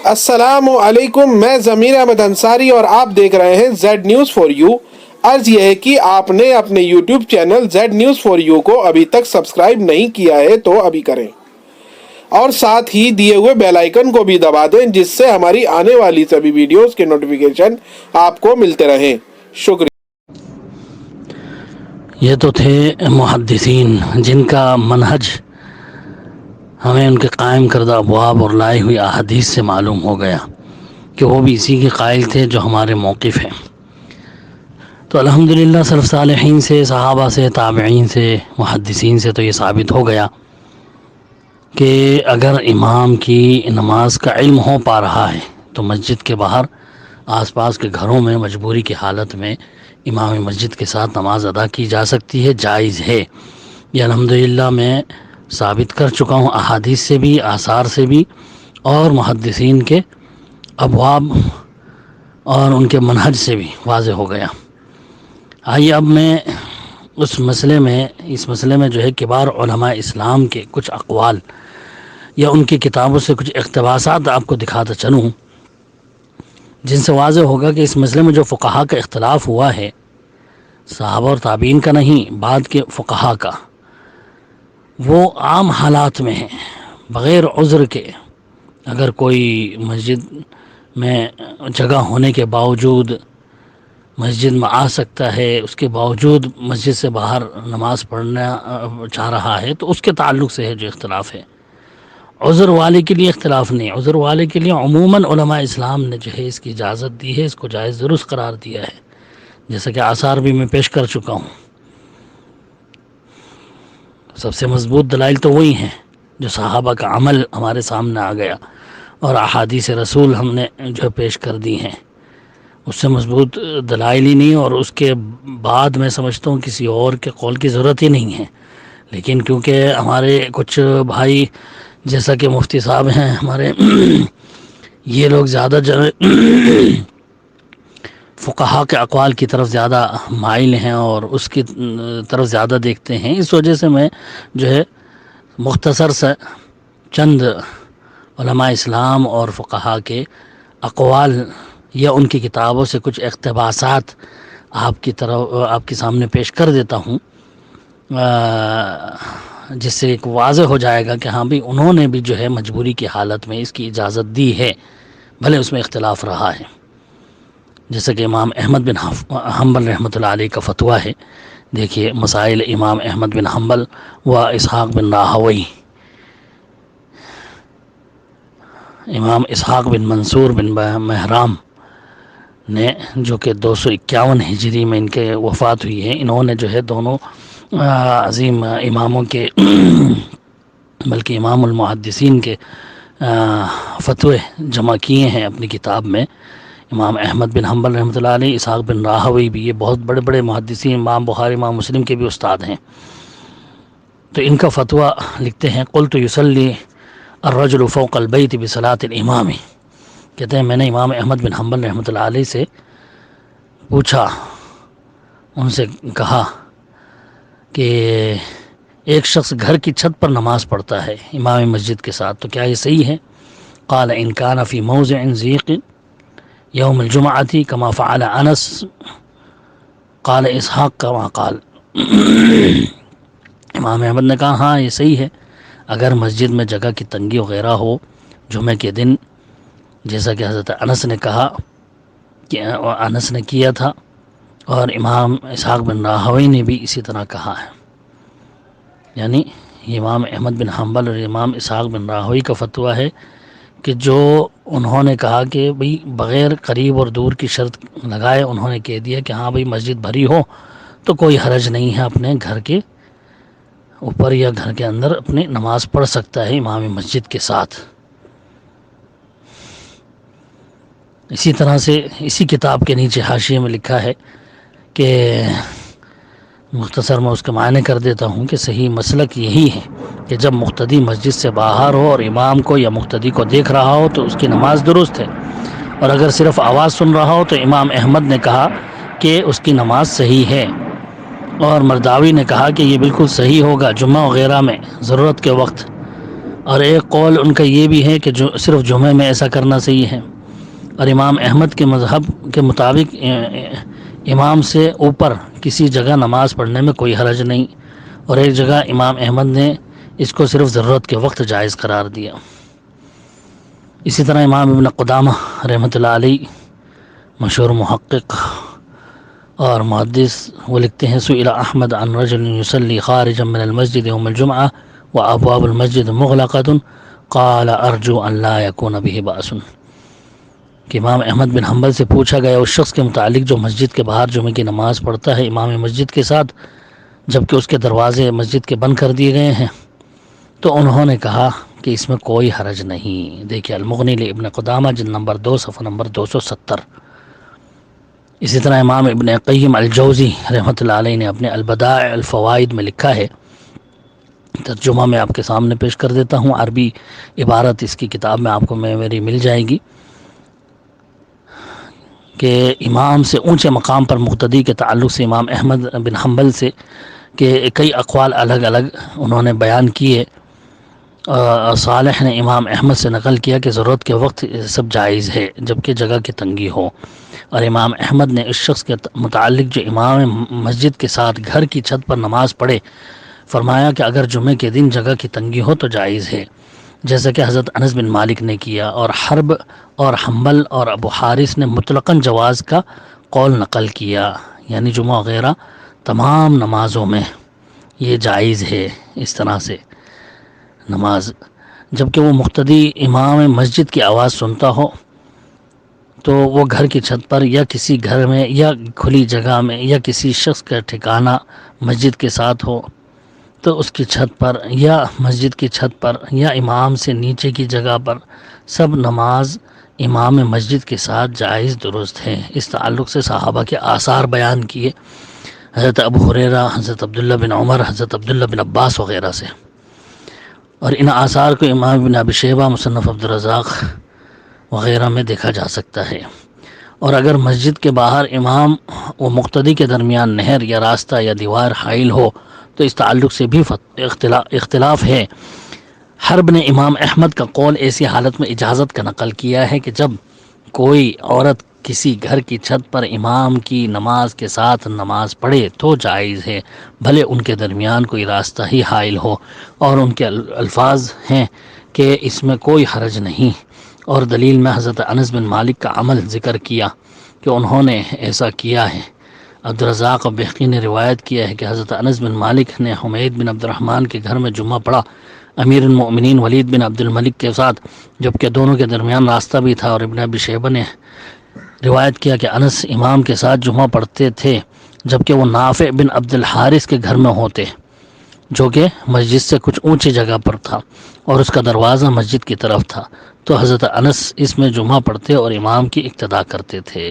السلام علیکم، میں ضمیر احمد انصاری اور آپ دیکھ رہے ہیں زیڈ نیوز فار یو۔ عرض یہ ہے کہ آپ نے اپنے YouTube channel Z news for you کو ابھی تک سبسکرائب نہیں کیا ہے تو ابھی کریں، اور ساتھ ہی دیے ہوئے بیل آئیکن کو بھی دبا دیں جس سے ہماری آنے والی سبھی ویڈیوز کے نوٹیفیکیشن آپ کو ملتے رہیں۔ شکریہ۔ یہ تو تھے محدثین جن کا منہج ہمیں ان کے قائم کردہ ابواب اور لائی ہوئی احادیث سے معلوم ہو گیا کہ وہ بھی اسی کے قائل تھے جو ہمارے موقف ہیں۔ تو الحمدللہ سلف صالحین سے، صحابہ سے، تابعین سے، محدثین سے تو یہ ثابت ہو گیا کہ اگر امام کی نماز کا علم ہو پا رہا ہے تو مسجد کے باہر آس پاس کے گھروں میں مجبوری کی حالت میں امام مسجد کے ساتھ نماز ادا کی جا سکتی ہے، جائز ہے۔ یہ الحمدللہ میں ثابت کر چکا ہوں احادیث سے بھی، آثار سے بھی، اور محدثین کے ابواب اور ان کے منہج سے بھی واضح ہو گیا۔ آئیے اب میں اس مسئلے میں جو ہے کبار علماء اسلام کے کچھ اقوال یا ان کی کتابوں سے کچھ اقتباسات آپ کو دکھاتا چلوں جن سے واضح ہوگا کہ اس مسئلے میں جو فقہا کا اختلاف ہوا ہے، صحابہ اور تابعین کا نہیں، بعد کے فقہا کا، وہ عام حالات میں ہیں، بغیر عذر کے۔ اگر کوئی مسجد میں جگہ ہونے کے باوجود مسجد میں آ سکتا ہے، اس کے باوجود مسجد سے باہر نماز پڑھنا چاہ رہا ہے، تو اس کے تعلق سے ہے جو اختلاف ہے۔ عذر والے کے لیے اختلاف نہیں، عذر والے کے لیے عموماً علماء اسلام نے جو ہے اس کی اجازت دی ہے، اس کو جائز درست قرار دیا ہے، جیسا کہ آثار بھی میں پیش کر چکا ہوں۔ سب سے مضبوط دلائل تو وہی ہیں جو صحابہ کا عمل ہمارے سامنے آ گیا اور احادیث رسول ہم نے جو پیش کر دی ہیں، اس سے مضبوط دلائل ہی نہیں، اور اس کے بعد میں سمجھتا ہوں کسی اور کے قول کی ضرورت ہی نہیں ہے۔ لیکن کیونکہ ہمارے کچھ بھائی جیسا کہ مفتی صاحب ہیں ہمارے، یہ لوگ زیادہ فقہا کے اقوال کی طرف زیادہ مائل ہیں اور اس کی طرف زیادہ دیکھتے ہیں، اس وجہ سے میں جو ہے مختصر سے چند علماء اسلام اور فقہا کے اقوال یا ان کی کتابوں سے کچھ اقتباسات آپ کے سامنے پیش کر دیتا ہوں، جس سے ایک واضح ہو جائے گا کہ ہاں بھی انہوں نے بھی جو ہے مجبوری کی حالت میں اس کی اجازت دی ہے، بھلے اس میں اختلاف رہا ہے۔ جیسا کہ امام احمد بن حنبل رحمۃ اللہ علیہ کا فتویٰ ہے، دیکھیے مسائل امام احمد بن حنبل و اسحاق بن راہوی۔ امام اسحاق بن منصور بن مہرام نے، جو کہ 251 ہجری میں ان کے وفات ہوئی ہے، انہوں نے جو ہے دونوں عظیم اماموں کے بلکہ امام المحدثین کے فتوے جمع کیے ہیں اپنی کتاب میں۔ امام احمد بن حنبل رحمۃ اللہ علیہ، اسحاق بن راہوی بھی، یہ بہت بڑے بڑے محدثین، امام بخاری، امام مسلم کے بھی استاد ہیں۔ تو ان کا فتویٰ لکھتے ہیں، قلت یصلی الرجل فوق البیت بصلاۃ الامام، کہتے ہیں میں نے امام احمد بن حنبل رحمۃ اللہ علیہ سے پوچھا، ان سے کہا کہ ایک شخص گھر کی چھت پر نماز پڑھتا ہے امام مسجد کے ساتھ، تو کیا یہ صحیح ہے؟ قال ان کان فی موضع ضیق یوم الجمعۃ کما فعل انس قال اسحاق کما قال۔ امام احمد نے کہا ہاں یہ صحیح ہے، اگر مسجد میں جگہ کی تنگی وغیرہ ہو جمعہ کے دن، جیسا کہ حضرت انس نے کہا کہ انس نے کیا تھا، اور امام اسحاق بن راہوی نے بھی اسی طرح کہا ہے، یعنی امام احمد بن حنبل اور امام اسحاق بن راہوی کا فتویٰ ہے کہ جو انہوں نے کہا کہ بھئی بغیر قریب اور دور کی شرط لگائے انہوں نے کہہ دیا کہ ہاں بھئی مسجد بھری ہو تو کوئی حرج نہیں ہے، اپنے گھر کے اوپر یا گھر کے اندر اپنی نماز پڑھ سکتا ہے امام مسجد کے ساتھ۔ اسی طرح سے اسی کتاب کے نیچے حاشیے میں لکھا ہے کہ مختصر میں اس کے معنی کر دیتا ہوں کہ صحیح مسلک یہی ہے کہ جب مقتدی مسجد سے باہر ہو اور امام کو یا مقتدی کو دیکھ رہا ہو تو اس کی نماز درست ہے، اور اگر صرف آواز سن رہا ہو تو امام احمد نے کہا کہ اس کی نماز صحیح ہے، اور مرداوی نے کہا کہ یہ بالکل صحیح ہوگا جمعہ وغیرہ میں ضرورت کے وقت اور ایک قول ان کا یہ بھی ہے کہ جو صرف جمعے میں ایسا کرنا صحیح ہے، اور امام احمد کے مذہب کے مطابق امام سے اوپر کسی جگہ نماز پڑھنے میں کوئی حرج نہیں، اور ایک جگہ امام احمد نے اس کو صرف ضرورت کے وقت جائز قرار دیا۔ اسی طرح امام ابن قدامہ رحمۃ اللہ علیہ مشہور محقق اور محدث، وہ لکھتے ہیں سئل احمد عن رجل يصلي خارجا من المسجد يوم الجمعة وابواب المسجد مغلقة قال ارجو ان لا يكون به بأس، کہ امام احمد بن حنبل سے پوچھا گیا اس شخص کے متعلق جو مسجد کے باہر جمعے کی نماز پڑھتا ہے امام مسجد کے ساتھ جبکہ اس کے دروازے مسجد کے بند کر دیے گئے ہیں، تو انہوں نے کہا کہ اس میں کوئی حرج نہیں۔ دیکھیے المغنی لابن قدامہ جلد نمبر 2 صفحہ نمبر 270۔ اسی طرح امام ابن قیم الجوزی رحمۃ اللہ علیہ نے اپنے البدائع الفوائد میں لکھا ہے، ترجمہ میں آپ کے سامنے پیش کر دیتا ہوں، عربی عبارت اس کی کتاب میں آپ کو میری مل جائے گی، کہ امام سے اونچے مقام پر مقتدی کے تعلق سے امام احمد بن حنبل سے کہ کئی اقوال الگ الگ انہوں نے بیان کیے۔ صالح نے امام احمد سے نقل کیا کہ ضرورت کے وقت سب جائز ہے جبکہ جگہ کی تنگی ہو، اور امام احمد نے اس شخص کے متعلق جو امام مسجد کے ساتھ گھر کی چھت پر نماز پڑھے فرمایا کہ اگر جمعے کے دن جگہ کی تنگی ہو تو جائز ہے، جیسا کہ حضرت انس بن مالک نے کیا، اور حرب اور حنبل اور ابو حارث نے مطلقاً جواز کا قول نقل کیا، یعنی جمعہ وغیرہ تمام نمازوں میں یہ جائز ہے اس طرح سے نماز، جبکہ وہ مقتدی امام مسجد کی آواز سنتا ہو تو وہ گھر کی چھت پر یا کسی گھر میں یا کھلی جگہ میں یا کسی شخص کا ٹھکانہ مسجد کے ساتھ ہو تو اس کی چھت پر یا مسجد کی چھت پر یا امام سے نیچے کی جگہ پر سب نماز امام مسجد کے ساتھ جائز درست ہے۔ اس تعلق سے صحابہ کے آثار بیان کیے، حضرت ابو ہریرہ، حضرت عبداللہ بن عمر، حضرت عبداللہ بن عباس وغیرہ سے، اور ان آثار کو امام بن ابی شیبہ، مصنف عبدالرزاق وغیرہ میں دیکھا جا سکتا ہے۔ اور اگر مسجد کے باہر امام و مقتدی کے درمیان نہر یا راستہ یا دیوار حائل ہو تو اس تعلق سے بھی اختلاف ہے۔ حرب نے امام احمد کا قول ایسی حالت میں اجازت کا نقل کیا ہے کہ جب کوئی عورت کسی گھر کی چھت پر امام کی نماز کے ساتھ نماز پڑھے تو جائز ہے، بھلے ان کے درمیان کوئی راستہ ہی حائل ہو، اور ان کے الفاظ ہیں کہ اس میں کوئی حرج نہیں، اور دلیل میں حضرت انس بن مالک کا عمل ذکر کیا کہ انہوں نے ایسا کیا ہے۔ عبدالرزاق بحقی نے روایت کیا ہے کہ حضرت انس بن مالک نے حمید بن عبد الرحمن کے گھر میں جمعہ پڑھا امیر المؤمنین ولید بن عبد الملک کے ساتھ، جبکہ دونوں کے درمیان راستہ بھی تھا، اور ابن ابی شیبہ نے روایت کیا کہ انس امام کے ساتھ جمعہ پڑھتے تھے جبکہ وہ نافع بن عبد الحارث کے گھر میں ہوتے جو کہ مسجد سے کچھ اونچی جگہ پر تھا اور اس کا دروازہ مسجد کی طرف تھا، تو حضرت انس اس میں جمعہ پڑھتے اور امام کی اقتداء کرتے تھے۔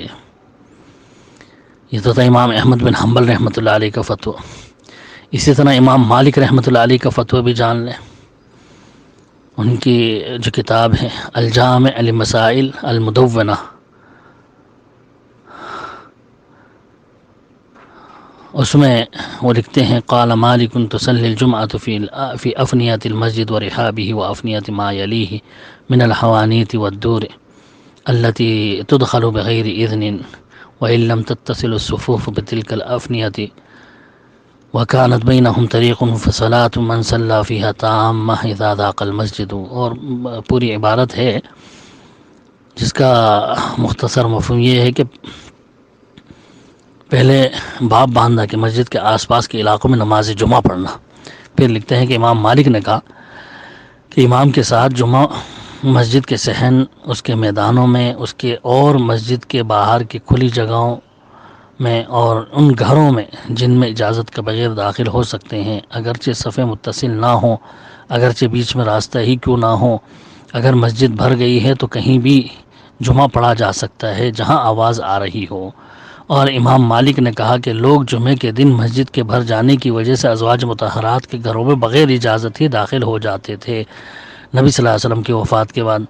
یہ تو تھا امام احمد بن حنبل رحمۃ اللہ علیہ کا فتویٰ۔ اسی طرح امام مالک رحمۃ اللہ علیہ کا فتویٰ بھی جان لیں، ان کی جو کتاب ہے الجامع لمسائل المدونہ، اس میں وہ لکھتے ہیں قال مالک تصلی الجمعۃ فی افنیۃ المسجد ورحابہ وافنیۃ ما یلیہ من الحوانیت والدور التي تدخل بغیر اذن وان لم تتصل الصفوف بتلك الافنیۃ وكانت بينهم طريق فصلاة من صلى فيها تامة اذا ضاق المسجد، اور پوری عبارت ہے جس کا مختصر مفہوم یہ ہے کہ پہلے باب باندھا کہ مسجد کے آس پاس کے علاقوں میں نماز جمعہ پڑھنا۔ پھر لکھتے ہیں کہ امام مالک نے کہا کہ امام کے ساتھ جمعہ مسجد کے صحن، اس کے میدانوں میں، اس کے اور مسجد کے باہر کی کھلی جگہوں میں اور ان گھروں میں جن میں اجازت کے بغیر داخل ہو سکتے ہیں، اگرچہ صفیں متصل نہ ہوں، اگرچہ بیچ میں راستہ ہی کیوں نہ ہو، اگر مسجد بھر گئی ہے تو کہیں بھی جمعہ پڑھا جا سکتا ہے جہاں آواز آ رہی ہو۔ اور امام مالک نے کہا کہ لوگ جمعے کے دن مسجد کے بھر جانے کی وجہ سے ازواج مطہرات کے گھروں میں بغیر اجازت ہی داخل ہو جاتے تھے نبی صلی اللہ علیہ وسلم کی وفات کے بعد،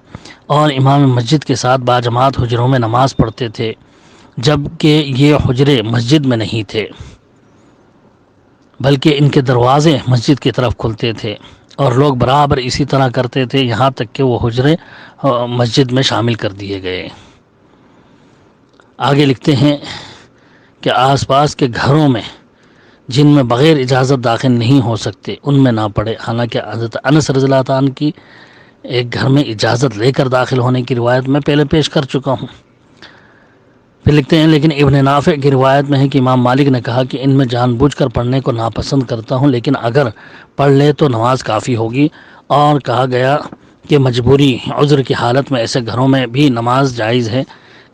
اور امام مسجد کے ساتھ باجماعت حجروں میں نماز پڑھتے تھے جبکہ یہ حجرے مسجد میں نہیں تھے بلکہ ان کے دروازے مسجد کی طرف کھلتے تھے، اور لوگ برابر اسی طرح کرتے تھے، یہاں تک کہ وہ حجرے مسجد میں شامل کر دیے گئے۔ آگے لکھتے ہیں کہ آس پاس کے گھروں میں جن میں بغیر اجازت داخل نہیں ہو سکتے ان میں نہ پڑے، حالانکہ حضرت انس رضی اللہ عنہ کی ایک گھر میں اجازت لے کر داخل ہونے کی روایت میں پہلے پیش کر چکا ہوں۔ پھر لکھتے ہیں لیکن ابن نافع کی روایت میں ہے کہ امام مالک نے کہا کہ ان میں جان بوجھ کر پڑھنے کو ناپسند کرتا ہوں، لیکن اگر پڑھ لے تو نماز کافی ہوگی، اور کہا گیا کہ مجبوری عذر کی حالت میں ایسے گھروں میں بھی نماز جائز ہے۔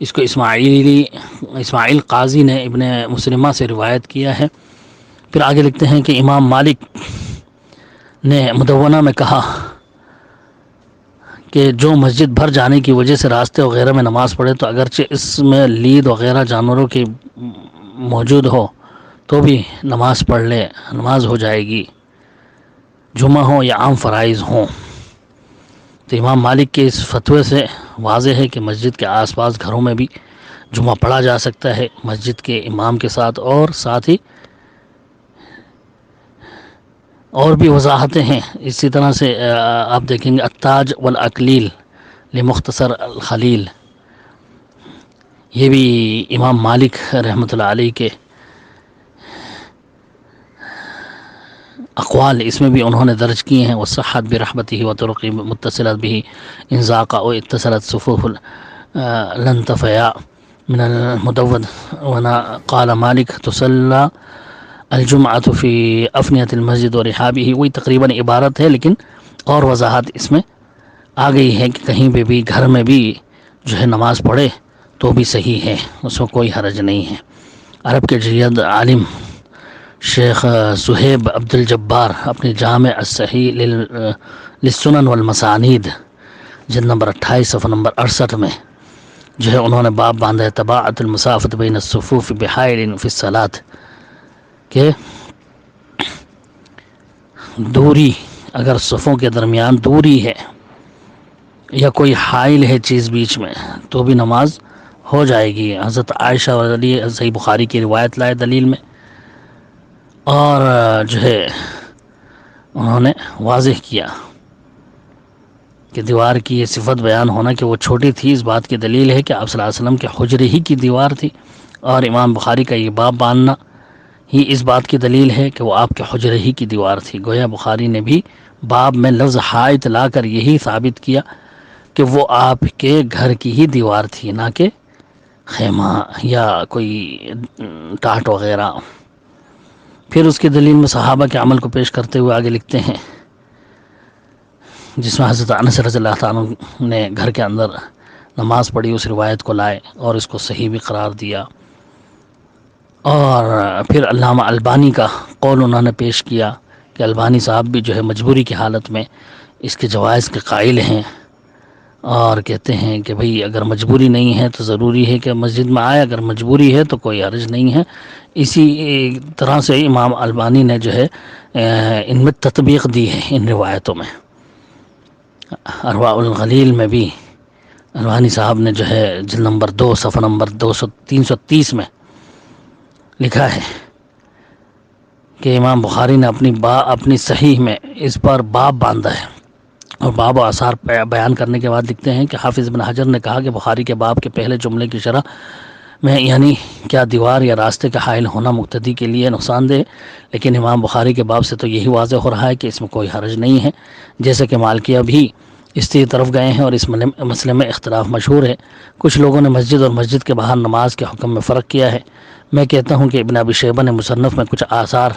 اس کو اسماعیل قاضی نے ابن مسلمہ سے روایت کیا ہے۔ پھر آگے لکھتے ہیں کہ امام مالک نے مدونہ میں کہا کہ جو مسجد بھر جانے کی وجہ سے راستے وغیرہ میں نماز پڑھے تو اگرچہ اس میں لید وغیرہ جانوروں کی موجود ہو تو بھی نماز پڑھ لے، نماز ہو جائے گی، جمعہ ہو یا عام فرائض ہوں۔ تو امام مالک کے اس فتوے سے واضح ہے کہ مسجد کے آس پاس گھروں میں بھی جمعہ پڑھا جا سکتا ہے مسجد کے امام کے ساتھ، اور ساتھ ہی اور بھی وضاحتیں ہیں اسی طرح سے آپ دیکھیں گے التاج والاکلیل لمختصر الخلیل، یہ بھی امام مالک رحمۃ اللہ علیہ کے اقوال اس میں بھی انہوں نے درج کیے ہیں۔ وصحت برحمتہ وطرق متصلت به ان ذاق او اتصلت صفوف لن تفیا من المدود ونا قال مالک تصلى الجمعۃ فی افنیۃ المسجد و رحابہ، وہی تقریباً عبارت ہے، لیکن اور وضاحت اس میں آ گئی ہے کہ کہیں پہ بھی گھر میں بھی جو ہے نماز پڑھے تو بھی صحیح ہے، اس میں کوئی حرج نہیں ہے۔ عرب کے جید عالم شیخ صہیب عبد الجبار اپنی جامع الصحیح للسنن والمسانید جلد نمبر 28 صفحہ نمبر 68 میں جو ہے انہوں نے باب باندھا ہے تباعت المسافت بین الصفوف بحائل فی الصلاۃ، کہ دوری اگر صفوں کے درمیان دوری ہے یا کوئی حائل ہے چیز بیچ میں تو بھی نماز ہو جائے گی۔ حضرت عائشہ رضی اللہ صحیح بخاری کی روایت لائے دلیل میں، اور جو ہے انہوں نے واضح کیا کہ دیوار کی یہ صفت بیان ہونا کہ وہ چھوٹی تھی، اس بات کی دلیل ہے کہ آپ صلی اللہ علیہ وسلم کے حجرے ہی کی دیوار تھی، اور امام بخاری کا یہ باب باندھنا ہی اس بات کی دلیل ہے کہ وہ آپ کے حجرے ہی کی دیوار تھی۔ گویا بخاری نے بھی باب میں لفظ حائط لا کر یہی ثابت کیا کہ وہ آپ کے گھر کی ہی دیوار تھی، نہ کہ خیمہ یا کوئی ٹاٹ وغیرہ۔ پھر اس کی دلیل میں صحابہ کے عمل کو پیش کرتے ہوئے آگے لکھتے ہیں، جس میں حضرت انس رضی اللہ عنہ نے گھر کے اندر نماز پڑھی، اس روایت کو لائے اور اس کو صحیح بھی قرار دیا۔ اور پھر علامہ البانی کا قول انہوں نے پیش کیا کہ البانی صاحب بھی جو ہے مجبوری کی حالت میں اس کے جواز کے قائل ہیں، اور کہتے ہیں کہ بھئی اگر مجبوری نہیں ہے تو ضروری ہے کہ مسجد میں آئے، اگر مجبوری ہے تو کوئی حرج نہیں ہے۔ اسی طرح سے امام البانی نے جو ہے ان میں تطبیق دی ہے ان روایتوں میں۔ ارواء الغلیل میں بھی البانی صاحب نے جو ہے جلد نمبر 2 صفحہ نمبر 330 میں لکھا ہے کہ امام بخاری نے اپنی صحیح میں اس پر باب باندھا ہے، اور باب و آثار بیان کرنے کے بعد لکھتے ہیں کہ حافظ ابن حجر نے کہا کہ بخاری کے باب کے پہلے جملے کی شرح میں یعنی کیا دیوار یا راستے کا حائل ہونا مقتدی کے لیے نقصان دہ، لیکن امام بخاری کے باب سے تو یہی واضح ہو رہا ہے کہ اس میں کوئی حرج نہیں ہے، جیسے کہ مالکیہ بھی اس طرف گئے ہیں اور اس مسئلے میں اختلاف مشہور ہے۔ کچھ لوگوں نے مسجد اور مسجد کے باہر نماز کے حکم میں فرق کیا ہے۔ میں کہتا ہوں کہ ابن ابی شیبہ نے مصنف میں کچھ آثار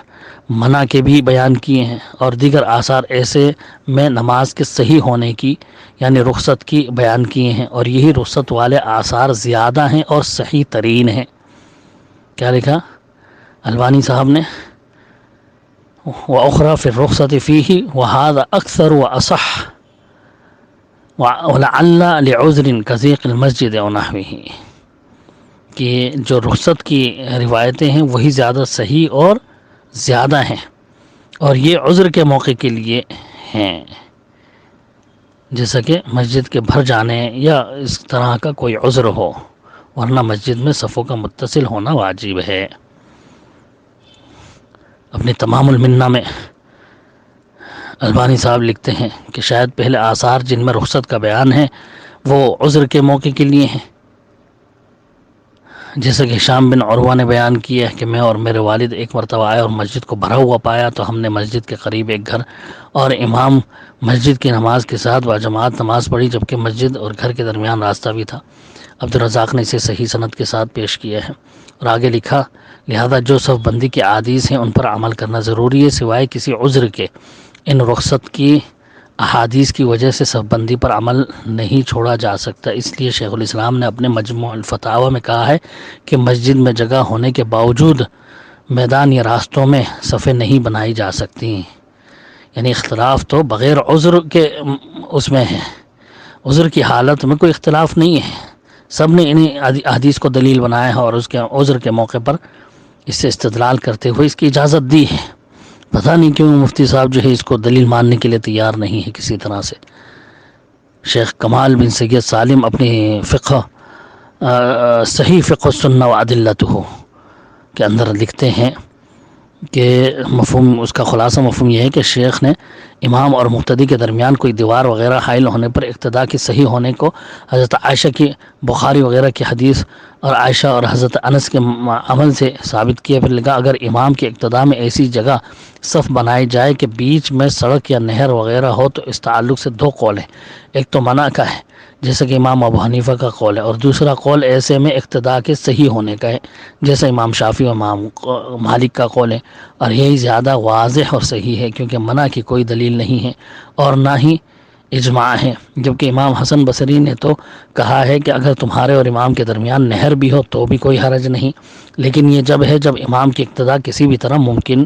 منع کے بھی بیان کیے ہیں، اور دیگر آثار ایسے میں نماز کے صحیح ہونے کی یعنی رخصت کی بیان کیے ہیں، اور یہی رخصت والے آثار زیادہ ہیں اور صحیح ترین ہیں۔ کیا لکھا البانی صاحب نے؟ وَأُخْرَى فِي الرُّخْصَةِ فِيهِ وَهَذَا أَكْثَرُ وَأَصَحُّ وَلَعَلَّ لِعُذْرٍ كَضِيقِ الْمَسْجِدِ أَوْ نَحْوِهِ، کہ جو رخصت کی روایتیں ہیں وہی زیادہ صحیح اور زیادہ ہیں، اور یہ عذر کے موقع کے لیے ہیں، جیسا کہ مسجد کے بھر جانے یا اس طرح کا کوئی عذر ہو، ورنہ مسجد میں صفوں کا متصل ہونا واجب ہے۔ اپنی تمام المنہ میں البانی صاحب لکھتے ہیں کہ شاید پہلے آثار جن میں رخصت کا بیان ہے وہ عذر کے موقع کے لیے ہیں، جیسے کہ ہشام بن عروہ نے بیان کیا ہے کہ میں اور میرے والد ایک مرتبہ آئے اور مسجد کو بھرا ہوا پایا تو ہم نے مسجد کے قریب ایک گھر اور امام مسجد کی نماز کے ساتھ باجماعت نماز پڑھی، جبکہ مسجد اور گھر کے درمیان راستہ بھی تھا۔ عبدالرزاق نے اسے صحیح سند کے ساتھ پیش کیا ہے اور آگے لکھا، لہذا جو صف بندی کے احادیث ہیں ان پر عمل کرنا ضروری ہے، سوائے کسی عذر کے۔ ان رخصت کی احادیث کی وجہ سے صف بندی پر عمل نہیں چھوڑا جا سکتا، اس لیے شیخ الاسلام نے اپنے مجموع الفتاوی میں کہا ہے کہ مسجد میں جگہ ہونے کے باوجود میدان یا راستوں میں صفیں نہیں بنائی جا سکتی، یعنی اختلاف تو بغیر عذر کے اس میں ہے، عذر کی حالت میں کوئی اختلاف نہیں ہے، سب نے انہیں احادیث کو دلیل بنایا ہے اور اس کے عذر کے موقع پر اس سے استدلال کرتے ہوئے اس کی اجازت دی ہے۔ پتہ نہیں کیوں مفتی صاحب جو ہے اس کو دلیل ماننے کے لیے تیار نہیں ہے کسی طرح سے۔ شیخ کمال بن سید سالم اپنی صحیح فقہ السنہ و ادلتہ کے اندر لکھتے ہیں کہ مفہوم اس کا خلاصہ مفہوم یہ ہے کہ شیخ نے امام اور مقتدی کے درمیان کوئی دیوار وغیرہ حائل ہونے پر اقتداء کی صحیح ہونے کو حضرت عائشہ کی بخاری وغیرہ کی حدیث اور عائشہ اور حضرت انس کے عمل سے ثابت کیا۔ پھر لکھا، اگر امام کے اقتداء میں ایسی جگہ صف بنائی جائے کہ بیچ میں سڑک یا نہر وغیرہ ہو تو اس تعلق سے دو قول ہیں، ایک تو منع کا ہے جیسے کہ امام ابو حنیفہ کا قول ہے، اور دوسرا قول ایسے میں اقتداء کے صحیح ہونے کا ہے جیسے امام شافعی اور امام مالک کا قول ہے، اور یہی زیادہ واضح اور صحیح ہے کیونکہ منع کی کوئی دلیل نہیں ہے اور نہ ہی اجماع ہے، جبکہ امام حسن بصری نے تو کہا ہے کہ اگر تمہارے اور امام کے درمیان نہر بھی ہو تو بھی کوئی حرج نہیں، لیکن یہ جب ہے جب امام کی اقتداء کسی بھی طرح ممکن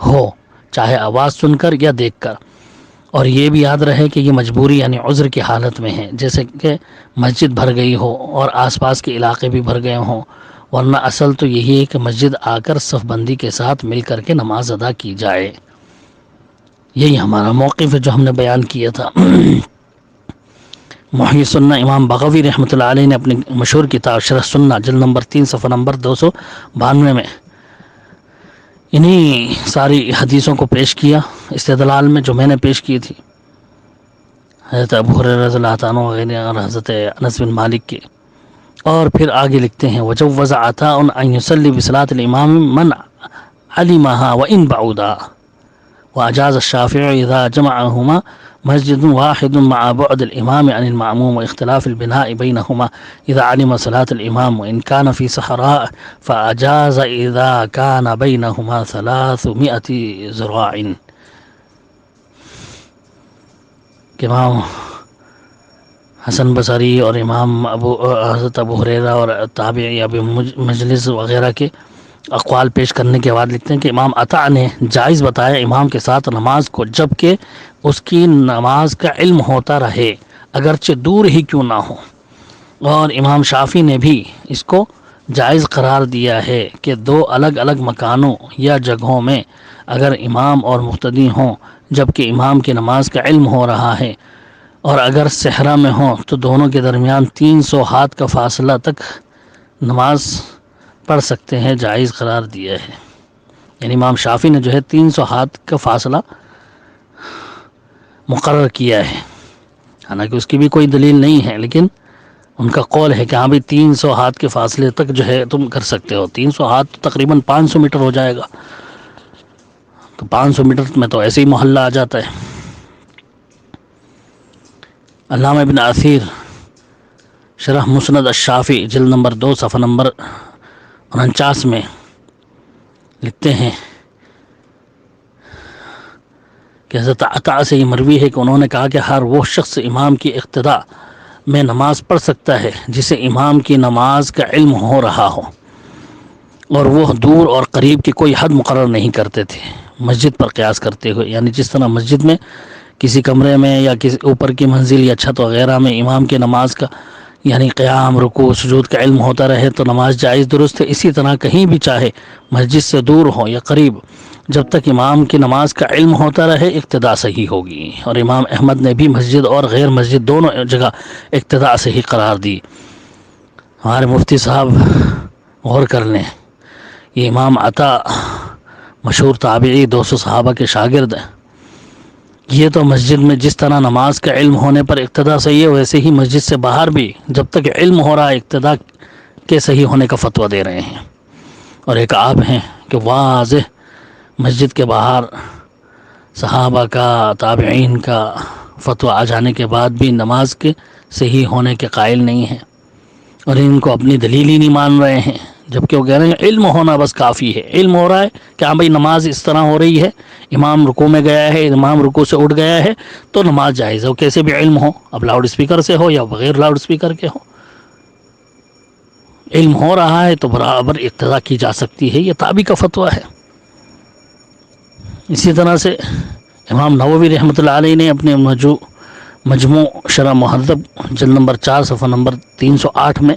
ہو، چاہے آواز سن کر یا دیکھ کر، اور یہ بھی یاد رہے کہ یہ مجبوری یعنی عذر کی حالت میں ہے، جیسے کہ مسجد بھر گئی ہو اور آس پاس کے علاقے بھی بھر گئے ہوں، ورنہ اصل تو یہی ہے کہ مسجد آ کر صف بندی کے ساتھ مل کر کے نماز ادا کی جائے۔ یہی ہمارا موقف ہے جو ہم نے بیان کیا تھا۔ محی سنہ امام بغوی رحمۃ اللہ علیہ نے اپنی مشہور کتاب شرح سنہ جلد نمبر 3 صفحہ نمبر 292 میں انہی ساری حدیثوں کو پیش کیا استدلال میں جو میں نے پیش کی تھی، حضرت ابو ہریرہ رضی اللہ عنہ وغیرہ اور حضرت انس بن مالک کے، اور پھر آگے لکھتے ہیں وجوز عطاء ان يصلي بصلاة الامام من علمها وان بعودا واجاز الشافعي اذا جمعهما مسجد واحد مع بعد الامام عن المعموم واختلاف البناء بينهما اذا علم صلاة الامام وان كان في صحراء فاجاز اذا كان بينهما 300 ذراع۔ کہ امام حسن بصری اور امام حضرت ابو ہریرہ اور تابعی ابی مجلس وغیرہ کے اقوال پیش کرنے کے بعد لکھتے ہیں کہ امام عطا نے جائز بتایا امام کے ساتھ نماز کو جب کہ اس کی نماز کا علم ہوتا رہے اگرچہ دور ہی کیوں نہ ہو، اور امام شافعی نے بھی اس کو جائز قرار دیا ہے کہ دو الگ الگ مکانوں یا جگہوں میں اگر امام اور مقتدی ہوں جبکہ امام کی نماز کا علم ہو رہا ہے، اور اگر صحرا میں ہوں تو دونوں کے درمیان 300 ہاتھ کا فاصلہ تک نماز پڑھ سکتے ہیں، جائز قرار دیا ہے۔ یعنی امام شافعی نے جو ہے 300 ہاتھ کا فاصلہ مقرر کیا ہے، حالانکہ اس کی بھی کوئی دلیل نہیں ہے، لیکن ان کا قول ہے کہ ہاں بھی 300 ہاتھ کے فاصلے تک جو ہے تم کر سکتے ہو۔ 300 ہاتھ تقریباً 500 میٹر ہو جائے گا، تو 500 میٹر میں تو ایسے ہی محلہ آ جاتا ہے۔ علامہ ابن اثیر شرح مسند الشافعی جلد نمبر 2 صفحہ نمبر 49 میں لکھتے ہیں کہ حضرت عطا سے یہ مروی ہے کہ انہوں نے کہا کہ ہر وہ شخص امام کی اقتداء میں نماز پڑھ سکتا ہے جسے امام کی نماز کا علم ہو رہا ہو، اور وہ دور اور قریب کی کوئی حد مقرر نہیں کرتے تھے مسجد پر قیاس کرتے ہوئے، یعنی جس طرح مسجد میں کسی کمرے میں یا کسی اوپر کی منزل یا چھت وغیرہ میں امام کی نماز کا یعنی قیام رکوع سجود کا علم ہوتا رہے تو نماز جائز درست ہے، اسی طرح کہیں بھی چاہے مسجد سے دور ہو یا قریب جب تک امام کی نماز کا علم ہوتا رہے اقتداء صحیح ہوگی۔ اور امام احمد نے بھی مسجد اور غیر مسجد دونوں جگہ اقتداء صحیح قرار دی۔ ہمارے مفتی صاحب غور کر لیں، یہ امام عطا مشہور تابعی 200 صحابہ کے شاگرد ہیں، یہ تو مسجد میں جس طرح نماز کا علم ہونے پر اقتدا صحیح ہے، ویسے ہی مسجد سے باہر بھی جب تک علم ہو رہا ہے اقتدا کے صحیح ہونے کا فتویٰ دے رہے ہیں۔ اور ایک آپ ہیں کہ واضح مسجد کے باہر صحابہ کا، تابعین کا فتویٰ آ جانے کے بعد بھی نماز کے صحیح ہونے کے قائل نہیں ہیں، اور ان کو اپنی دلیل ہی نہیں مان رہے ہیں، جبکہ وہ کہہ رہے ہیں علم ہونا بس کافی ہے۔ علم ہو رہا ہے کہ ہاں بھائی نماز اس طرح ہو رہی ہے، امام رکوع میں گیا ہے، امام رکوع سے اٹھ گیا ہے تو نماز جائز ہے، وہ کیسے بھی علم ہو، اب لاؤڈ اسپیکر سے ہو یا بغیر لاؤڈ اسپیکر کے ہو، علم ہو رہا ہے تو برابر اقتدا کی جا سکتی ہے، یہ تابعی کا فتویٰ ہے۔ اسی طرح سے امام نووی رحمۃ اللہ علیہ نے اپنے مجموع شرح مہذب جلد نمبر 4 صفحہ نمبر 308 میں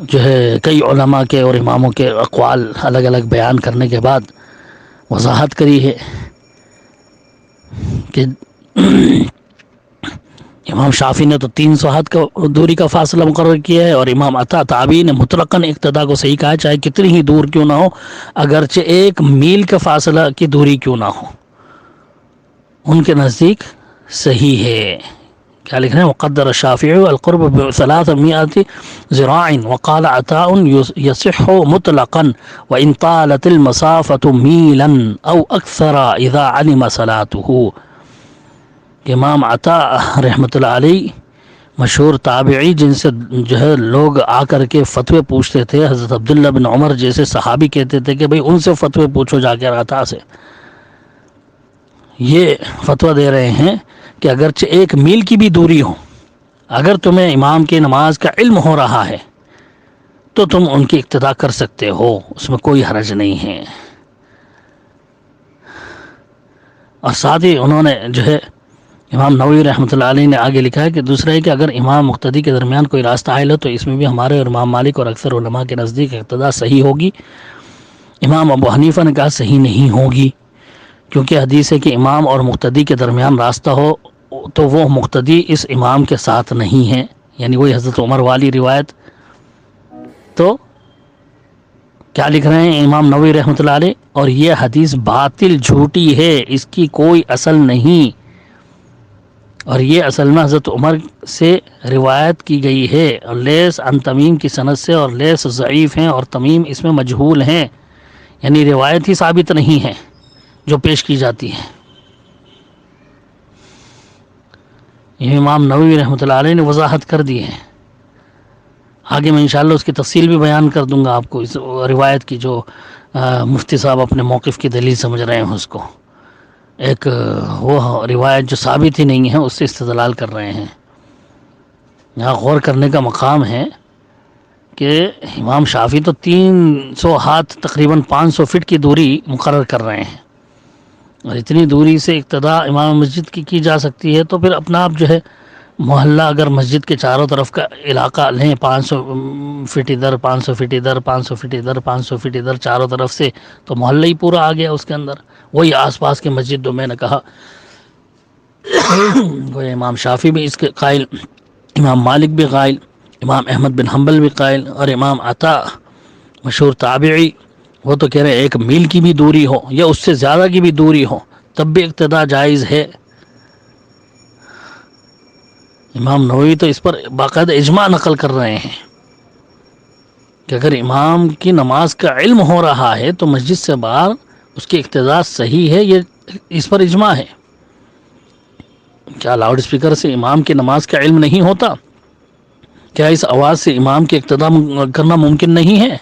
جو ہے کئی علماء کے اور اماموں کے اقوال الگ الگ بیان کرنے کے بعد وضاحت کری ہے کہ امام شافعی نے تو 300 ہاتھ کا دوری کا فاصلہ مقرر کیا ہے، اور امام عطا تابعی نے مطلقاً اقتدا کو صحیح کہا ہے، چاہے کتنی ہی دور کیوں نہ ہو، اگرچہ 1 میل کا فاصلہ کی دوری کیوں نہ ہو، ان کے نزدیک صحیح ہے۔ کیا لکھ رہے ہیں؟ وقدر الشافعی القرب ب300 ذراع وقال عطاء يصح مطلقا وان طالت المسافة میلا او اکثر اذا علم صلاته۔ کہ امام عطا رحمۃ اللہ علیہ مشہور تابعی، جن سے جو ہے لوگ آ کر کے فتوے پوچھتے تھے، حضرت عبداللہ بن عمر جیسے صحابی کہتے تھے کہ بھئی ان سے فتوے پوچھو جا کے عطا سے، یہ فتویٰ دے رہے ہیں کہ اگرچہ 1 میل کی بھی دوری ہو، اگر تمہیں امام کی نماز کا علم ہو رہا ہے تو تم ان کی اقتدا کر سکتے ہو، اس میں کوئی حرج نہیں ہے۔ اور ساتھ ہی انہوں نے جو ہے امام نووی رحمۃ اللہ علیہ نے آگے لکھا ہے کہ دوسرا ہے کہ اگر امام مقتدی کے درمیان کوئی راستہ حائل ہو تو اس میں بھی ہمارے اور امام مالک اور اکثر علماء کے نزدیک اقتدا صحیح ہوگی۔ امام ابو حنیفہ نے کہا صحیح نہیں ہوگی، کیونکہ حدیث ہے کہ امام اور مقتدی کے درمیان راستہ ہو تو وہ مقتدی اس امام کے ساتھ نہیں ہے، یعنی وہی حضرت عمر والی روایت۔ تو کیا لکھ رہے ہیں امام نووی رحمۃ اللہ علیہ؟ اور یہ حدیث باطل، جھوٹی ہے، اس کی کوئی اصل نہیں، اور یہ اصل میں حضرت عمر سے روایت کی گئی ہے، اور لیس عن تمیم کی سند سے، اور لیس ضعیف ہیں اور تمیم اس میں مجہول ہیں، یعنی روایت ہی ثابت نہیں ہے جو پیش کی جاتی ہے۔ یہ امام نووی رحمۃ اللہ علیہ نے وضاحت کر دی ہے، آگے میں انشاءاللہ اس کی تفصیل بھی بیان کر دوں گا آپ کو، اس روایت کی جو مفتی صاحب اپنے موقف کی دلیل سمجھ رہے ہیں، اس کو ایک وہ روایت جو ثابت ہی نہیں ہے اس سے استدلال کر رہے ہیں۔ یہاں غور کرنے کا مقام ہے کہ امام شافعی تو 300 ہاتھ تقریباً 500 فٹ کی دوری مقرر کر رہے ہیں، اور اتنی دوری سے اقتدا امام مسجد کی جا سکتی ہے، تو پھر اپنا آپ جو ہے محلہ اگر مسجد کے چاروں طرف کا علاقہ لیں، 500 فٹ ادھر، 500 فٹ ادھر، 500 فٹ ادھر، 500 فٹ ادھر، چاروں طرف سے، تو محلہ ہی پورا آ گیا اس کے اندر، وہی آس پاس کے مسجد جو میں نے کہا۔ وہ امام شافعی بھی اس کے قائل، امام مالک بھی قائل، امام احمد بن حنبل بھی قائل، اور امام عطا مشہور تابعی وہ تو کہہ رہے 1 میل کی بھی دوری ہو یا اس سے زیادہ کی بھی دوری ہو تب بھی اقتدا جائز ہے۔ امام نووی تو اس پر باقاعدہ اجماع نقل کر رہے ہیں کہ اگر امام کی نماز کا علم ہو رہا ہے تو مسجد سے باہر اس کی اقتدا صحیح ہے، یہ اس پر اجماع ہے۔ کیا لاؤڈ اسپیکر سے امام کی نماز کا علم نہیں ہوتا؟ کیا اس آواز سے امام کی اقتدا کرنا ممکن نہیں ہے؟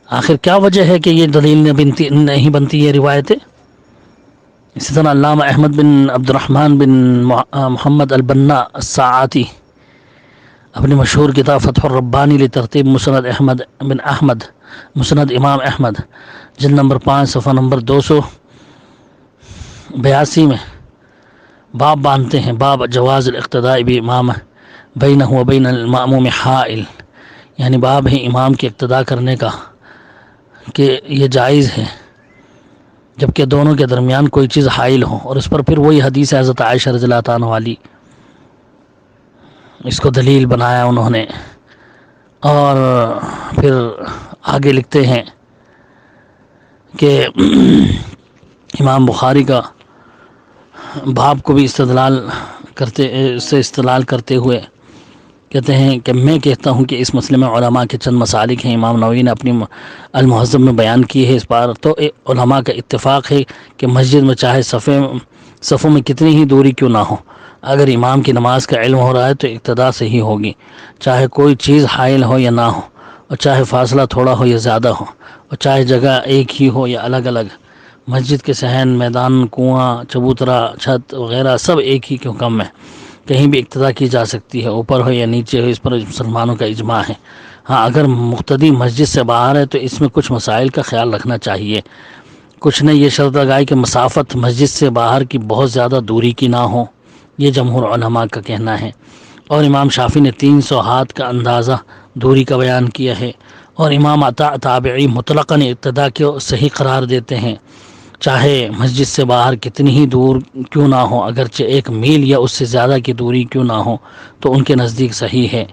آخر کیا وجہ ہے کہ یہ دلیل نہیں بنتی یہ روایتیں؟ اسی طرح علامہ احمد بن عبد الرحمن بن محمد البنا الساعاتی اپنی مشہور کتاب فتح الربانی لترتیب مسند احمد بن احمد مسند امام احمد جلد نمبر 5 صفحہ نمبر 282 میں باب باندھتے ہیں، باب جواز الاقتداء بامام بینہ و بین المأموم حائل، یعنی باب ہے امام کی اقتداء کرنے کا کہ یہ جائز ہے جبکہ دونوں کے درمیان کوئی چیز حائل ہو، اور اس پر پھر وہی حدیث حضرت عائشہ رضی اللہ عنہ والی اس کو دلیل بنایا انہوں نے۔ اور پھر آگے لکھتے ہیں کہ امام بخاری کا باب کو بھی استدلال کرتے ہوئے کہتے ہیں کہ میں کہتا ہوں کہ اس مسئلے میں علماء کے چند مسالک ہیں، امام نووی نے اپنی المہذب میں بیان کی ہے اس بار، تو علماء کا اتفاق ہے کہ مسجد میں چاہے صفوں میں کتنی ہی دوری کیوں نہ ہو، اگر امام کی نماز کا علم ہو رہا ہے تو اقتداء صحیح ہوگی، چاہے کوئی چیز حائل ہو یا نہ ہو، اور چاہے فاصلہ تھوڑا ہو یا زیادہ ہو، اور چاہے جگہ ایک ہی ہو یا الگ الگ، مسجد کے صحن، میدان، کنواں، چبوترا، چھت وغیرہ سب ایک ہی کے حکم میں، کہیں بھی اقتداء کی جا سکتی ہے، اوپر ہو یا نیچے ہو، اس پر مسلمانوں کا اجماع ہے۔ ہاں اگر مقتدی مسجد سے باہر ہے تو اس میں کچھ مسائل کا خیال رکھنا چاہیے۔ کچھ نے یہ شرط لگائی کہ مسافت مسجد سے باہر کی بہت زیادہ دوری کی نہ ہو، یہ جمہور علماء کا کہنا ہے، اور امام شافعی نے 300 ہاتھ کا اندازہ دوری کا بیان کیا ہے، اور امام عطا تابعی مطلقاً اقتداء کو صحیح قرار دیتے ہیں، چاہے مسجد سے باہر کتنی ہی دور کیوں نہ ہو، اگرچہ 1 میل یا اس سے زیادہ کی دوری کیوں نہ ہو تو ان کے نزدیک صحیح ہے۔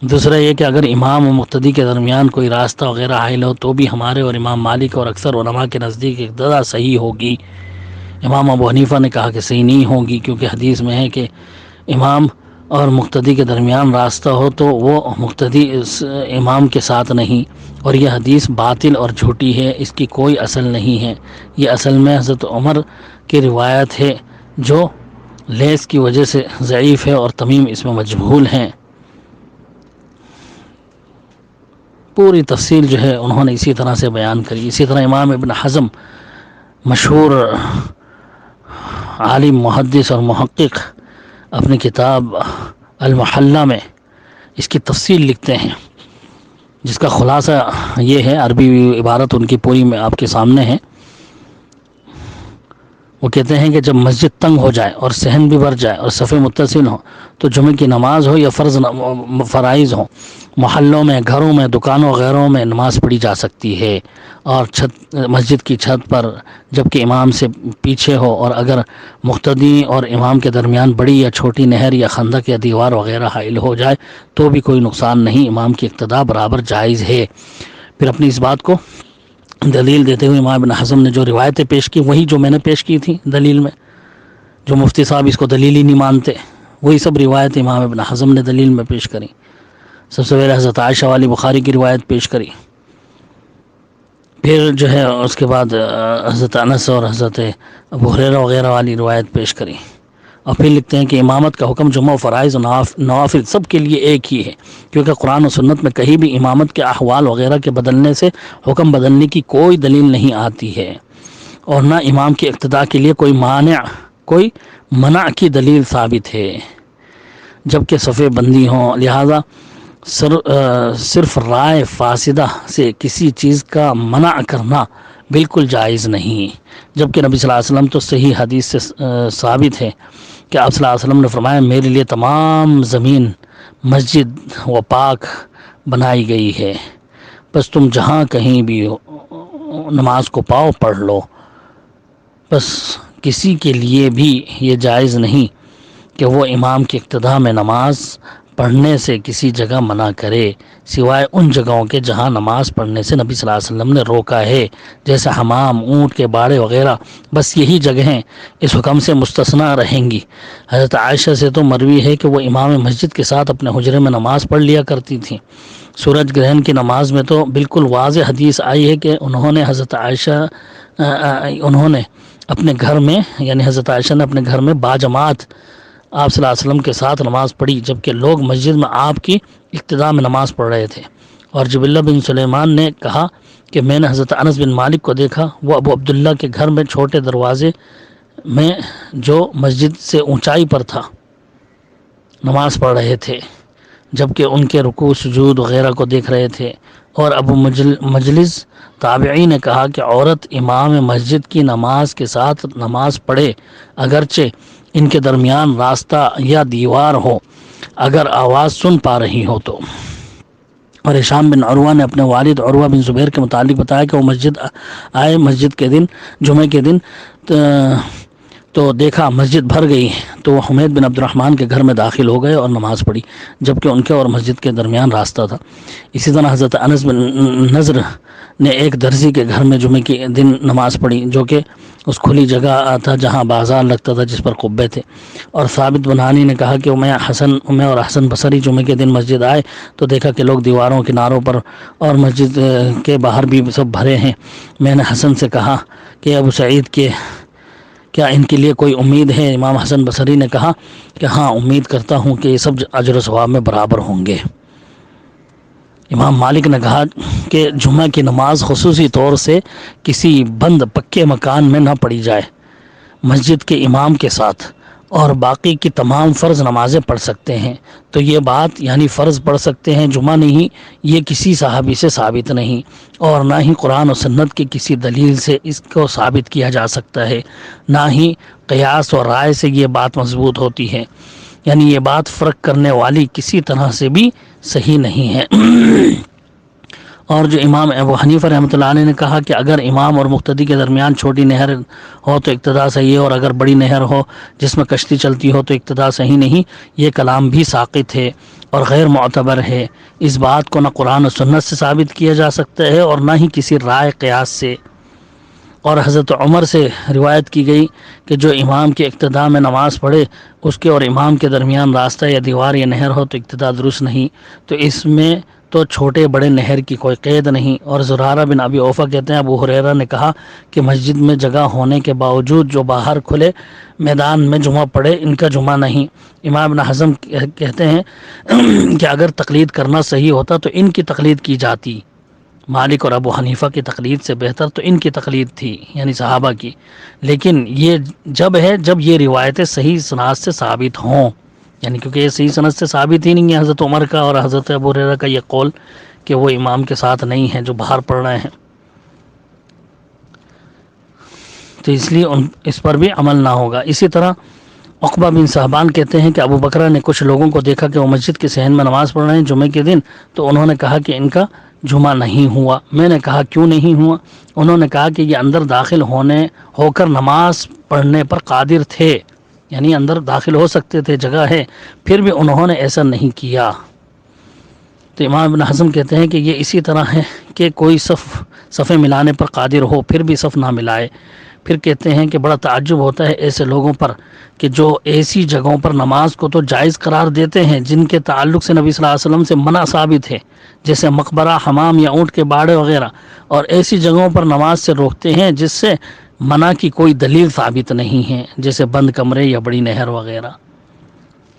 دوسرا یہ کہ اگر امام و مقتدی کے درمیان کوئی راستہ وغیرہ حائل ہو تو بھی ہمارے اور امام مالک اور اکثر علماء کے نزدیک اقتداء صحیح ہوگی۔ امام ابو حنیفہ نے کہا کہ صحیح نہیں ہوگی، کیونکہ حدیث میں ہے کہ امام اور مقتدی کے درمیان راستہ ہو تو وہ مقتدی امام کے ساتھ نہیں، اور یہ حدیث باطل اور جھوٹی ہے، اس کی کوئی اصل نہیں ہے۔ یہ اصل میں حضرت عمر کی روایت ہے جو لیس کی وجہ سے ضعیف ہے، اور تمیم اس میں مجہول ہیں۔ پوری تفصیل جو ہے انہوں نے اسی طرح سے بیان کری۔ اسی طرح امام ابن حزم مشہور عالم محدث اور محقق اپنی کتاب المحلہ میں اس کی تفصیل لکھتے ہیں، جس کا خلاصہ یہ ہے، عربی عبارت ان کی پوری میں آپ کے سامنے ہے۔ وہ کہتے ہیں کہ جب مسجد تنگ ہو جائے اور صحن بھی بھر جائے اور صفیں متصل ہوں تو جمعہ کی نماز ہو یا فرائض ہوں، محلوں میں، گھروں میں، دکانوں وغیرہ میں نماز پڑھی جا سکتی ہے، اور مسجد کی چھت پر جبکہ امام سے پیچھے ہو، اور اگر مقتدی اور امام کے درمیان بڑی یا چھوٹی نہر یا خندق یا دیوار وغیرہ حائل ہو جائے تو بھی کوئی نقصان نہیں، امام کی اقتداء برابر جائز ہے۔ پھر اپنی اس بات کو دلیل دیتے ہوئے امام ابن حزم نے جو روایتیں پیش کی، وہی جو میں نے پیش کی تھی دلیل میں، جو مفتی صاحب اس کو دلیل ہی نہیں مانتے، وہی سب روایت امام ابن حزم نے دلیل میں پیش کری۔ سب سے پہلے حضرت عائشہ والی بخاری کی روایت پیش کری، پھر جو ہے اس کے بعد حضرت انس اور حضرت ابو ہریرہ وغیرہ والی روایت پیش کری، اور پھر لکھتے ہیں کہ امامت کا حکم جمعہ و فرائض و نوافل سب کے لیے ایک ہی ہے، کیونکہ قرآن و سنت میں کہیں بھی امامت کے احوال وغیرہ کے بدلنے سے حکم بدلنے کی کوئی دلیل نہیں آتی ہے، اور نہ امام کی اقتداء کے لیے کوئی منع کی دلیل ثابت ہے، جبکہ صفیں بندی ہوں، لہذا صرف رائے فاسدہ سے کسی چیز کا منع کرنا بالکل جائز نہیں، جبکہ نبی صلی اللہ علیہ وسلم تو صحیح حدیث سے ثابت ہے کہ آپ صلی اللہ علیہ وسلم نے فرمایا میرے لیے تمام زمین مسجد و پاک بنائی گئی ہے، بس تم جہاں کہیں بھی نماز کو پاؤ پڑھ لو۔ بس کسی کے لیے بھی یہ جائز نہیں کہ وہ امام کی اقتداء میں نماز پڑھنے سے کسی جگہ منع کرے، سوائے ان جگہوں کے جہاں نماز پڑھنے سے نبی صلی اللہ علیہ وسلم نے روکا ہے، جیسے حمام، اونٹ کے باڑے وغیرہ، بس یہی جگہیں اس حکم سے مستثنیٰ رہیں گی۔ حضرت عائشہ سے تو مروی ہے کہ وہ امام مسجد کے ساتھ اپنے حجرے میں نماز پڑھ لیا کرتی تھیں۔ سورج گرہن کی نماز میں تو بالکل واضح حدیث آئی ہے کہ انہوں نے اپنے گھر میں، یعنی حضرت عائشہ نے اپنے گھر میں باجماعت آپ صلی اللہ علیہ وسلم کے ساتھ نماز پڑھی، جبکہ لوگ مسجد میں آپ کی اقتداء میں نماز پڑھ رہے تھے۔ اور جبلہ بن سلیمان نے کہا کہ میں نے حضرت انس بن مالک کو دیکھا، وہ ابو عبداللہ کے گھر میں چھوٹے دروازے میں جو مسجد سے اونچائی پر تھا نماز پڑھ رہے تھے، جبکہ ان کے رکوع سجود وغیرہ کو دیکھ رہے تھے۔ اور ابو مجلس تابعی نے کہا کہ عورت امام مسجد کی نماز کے ساتھ نماز پڑھے، اگرچہ ان کے درمیان راستہ یا دیوار ہو، اگر آواز سن پا رہی ہو تو۔ اور ہشام بن عروہ نے اپنے والد عروہ بن زبیر کے متعلق بتایا کہ وہ مسجد آئے، مسجد کے دن جمعہ کے دن تو دیکھا مسجد بھر گئی، تو وہ حمید بن عبد الرحمن کے گھر میں داخل ہو گئے اور نماز پڑھی، جبکہ ان کے اور مسجد کے درمیان راستہ تھا۔ اسی طرح حضرت انس بن نضر نے ایک درزی کے گھر میں جمعے کے دن نماز پڑھی، جو کہ اس کھلی جگہ تھا جہاں بازار لگتا تھا جس پر قبے تھے، اور ثابت بنانی نے کہا کہ میں اور حسن بصری جمعے کے دن مسجد آئے تو دیکھا کہ لوگ دیواروں کناروں پر اور مسجد کے باہر بھی سب بھرے ہیں۔ میں نے حسن سے کہا کہ ابو سعید کے کیا ان کے لیے کوئی امید ہے؟ امام حسن بصری نے کہا کہ ہاں، امید کرتا ہوں کہ یہ سب اجر و ثواب میں برابر ہوں گے۔ امام مالک نے کہا کہ جمعہ کی نماز خصوصی طور سے کسی بند پکے مکان میں نہ پڑھی جائے، مسجد کے امام کے ساتھ، اور باقی کی تمام فرض نمازیں پڑھ سکتے ہیں۔ تو یہ بات یعنی فرض پڑھ سکتے ہیں، جمعہ نہیں، یہ کسی صحابی سے ثابت نہیں، اور نہ ہی قرآن و سنت کی کسی دلیل سے اس کو ثابت کیا جا سکتا ہے، نہ ہی قیاس اور رائے سے یہ بات مضبوط ہوتی ہے، یعنی یہ بات فرق کرنے والی کسی طرح سے بھی صحیح نہیں ہے۔ اور جو امام ابو حنیفہ رحمۃ اللہ علیہ نے کہا کہ اگر امام اور مقتدی کے درمیان چھوٹی نہر ہو تو اقتداء صحیح ہے، اور اگر بڑی نہر ہو جس میں کشتی چلتی ہو تو اقتداء صحیح نہیں، یہ کلام بھی ساقط ہے اور غیر معتبر ہے۔ اس بات کو نہ قرآن و سنت سے ثابت کیا جا سکتا ہے اور نہ ہی کسی رائے قیاس سے۔ اور حضرت عمر سے روایت کی گئی کہ جو امام کے اقتداء میں نماز پڑھے، اس کے اور امام کے درمیان راستہ یا دیوار یا نہر ہو تو اقتداء درست نہیں، تو اس میں تو چھوٹے بڑے نہر کی کوئی قید نہیں۔ اور زرارہ بن ابی اوفا کہتے ہیں ابو ہریرہ نے کہا کہ مسجد میں جگہ ہونے کے باوجود جو باہر کھلے میدان میں جمعہ پڑھے ان کا جمعہ نہیں۔ امام ابن حزم کہتے ہیں کہ اگر تقلید کرنا صحیح ہوتا تو ان کی تقلید کی جاتی، مالک اور ابو حنیفہ کی تقلید سے بہتر تو ان کی تقلید تھی، یعنی صحابہ کی، لیکن یہ جب یہ روایتیں صحیح سند سے ثابت ہوں، یعنی کیونکہ یہ صحیح سند سے ثابت ہی نہیں ہے حضرت عمر کا اور حضرت ابو ہریرہ کا یہ قول کہ وہ امام کے ساتھ نہیں ہیں جو باہر پڑھ رہے ہیں، تو اس لیے اس پر بھی عمل نہ ہوگا۔ اسی طرح عقبہ بن صحبان کہتے ہیں کہ ابو بکرہ نے کچھ لوگوں کو دیکھا کہ وہ مسجد کے صحن میں نماز پڑھ رہے ہیں جمعے کے دن، تو انہوں نے کہا کہ ان کا جمعہ نہیں ہوا۔ میں نے کہا کیوں نہیں ہوا؟ انہوں نے کہا کہ یہ اندر داخل ہو کر نماز پڑھنے پر قادر تھے، یعنی اندر داخل ہو سکتے تھے، جگہ ہے، پھر بھی انہوں نے ایسا نہیں کیا۔ تو امام ابن حزم کہتے ہیں کہ یہ اسی طرح ہے کہ کوئی صفیں ملانے پر قادر ہو پھر بھی صف نہ ملائے۔ پھر کہتے ہیں کہ بڑا تعجب ہوتا ہے ایسے لوگوں پر کہ جو ایسی جگہوں پر نماز کو تو جائز قرار دیتے ہیں جن کے تعلق سے نبی صلی اللہ علیہ وسلم سے منع ثابت ہے، جیسے مقبرہ، حمام یا اونٹ کے باڑے وغیرہ، اور ایسی جگہوں پر نماز سے روکتے ہیں جس سے منع کی کوئی دلیل ثابت نہیں ہے، جیسے بند کمرے یا بڑی نہر وغیرہ۔